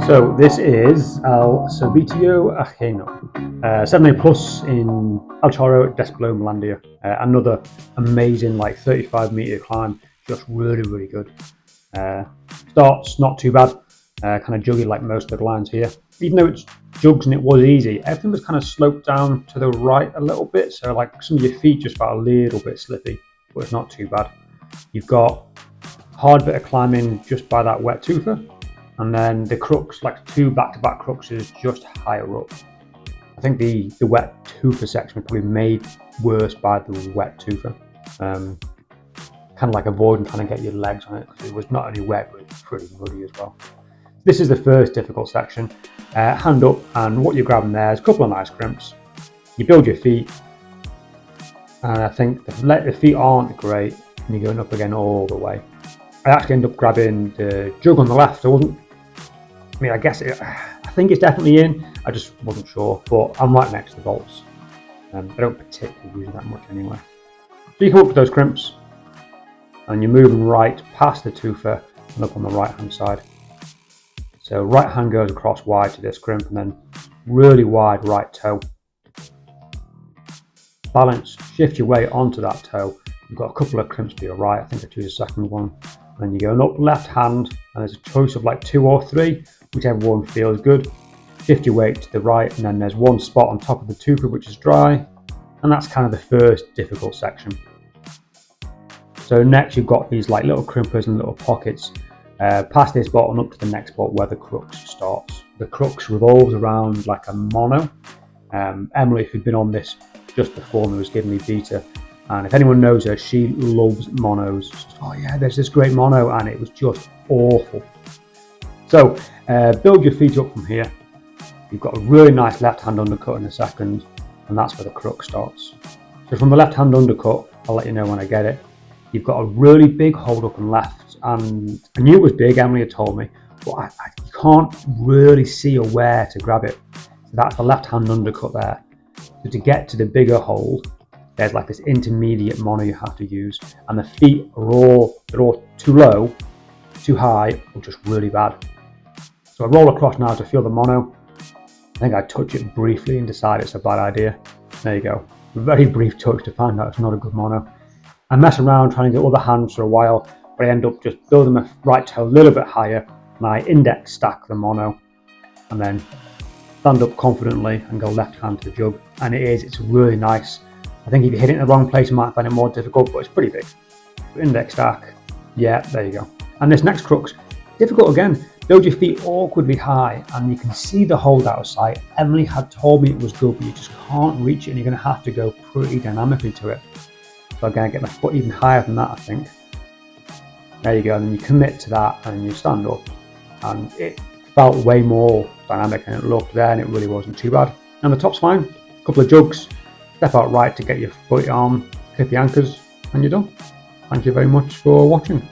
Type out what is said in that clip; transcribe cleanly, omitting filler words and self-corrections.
So this is Sobeteo Ajeno, 7A plus in El Chorro, Desplomilandia. Another amazing 35-meter climb, just really good. Starts not too bad, kind of juggy like most of the lines here. Even though it's jugs and it was easy, everything was kind of sloped down to the right a little bit, so like some of your feet just felt a little bit slippy, but it's not too bad. You've got a hard bit of climbing just by that wet tufa, and then the crux, like two back-to-back cruxes just higher up. I think the wet tufa section was probably made worse by the wet tufa. Kind of like avoiding trying to get your legs on it, because it was not only wet, but it was pretty muddy as well. This is the first difficult section. Hand up, and what you're grabbing there is a couple of nice crimps. You build your feet, and I think the feet aren't great, and you're going up again all the way. I actually ended up grabbing the jug on the left. I think it's definitely in. I just wasn't sure, but I'm right next to the bolts. I don't particularly use that much anyway. So you come up with those crimps, and you're moving right past the tufa and up on the right hand side. So right hand goes across wide to this crimp, and then really wide right toe. Balance, shift your weight onto that toe. You've got a couple of crimps to your right. I think I choose a second one. And then you're going up left hand, and there's a choice of like 2 or 3, whichever one feels good. Shift your weight to the right, and then there's one spot on top of the tufa which is dry, and that's kind of the first difficult section. So next you've got these like little crimpers and little pockets. Past this spot and up to the next spot where the crux starts. The crux revolves around like a mono. Emily, who'd been on this just before me, was giving me beta, and if anyone knows her, she loves monos. Oh yeah, there's this great mono, and it was just awful. So build your feet up from here. You've got a really nice left hand undercut in a second, and that's where the crux starts. So from the left hand undercut, I'll let you know when I get it, you've got a really big hold up and left, and I knew it was big, Emily had told me, but I can't really see or where to grab it. So that's the left hand undercut there. So to get to the bigger hold, there's like this intermediate mono you have to use, and the feet are all too low, too high, or just really bad. So I roll across now to feel the mono. I think I touch it briefly and decide it's a bad idea. There you go. A very brief touch to find out it's not a good mono. I mess around trying to get other hands for a while, but I end up just building my right toe a little bit higher, and I index stack the mono, and then stand up confidently and go left hand to the jug. And it's really nice. I think if you hit it in the wrong place, you might find it more difficult, but it's pretty big. So index stack, yeah, there you go. And this next crux, difficult again. Build your feet awkwardly high, and you can see the hold out of sight. Emily had told me it was good, but you just can't reach it, and you're going to have to go pretty dynamically to it. So I'm going to get my foot even higher than that, I think. There you go, and then you commit to that, and you stand up, and it felt way more dynamic, and it looked there, and it really wasn't too bad. And the top's fine. A couple of jugs. Step out right to get your foot on, hit the anchors, and you're done. Thank you very much for watching.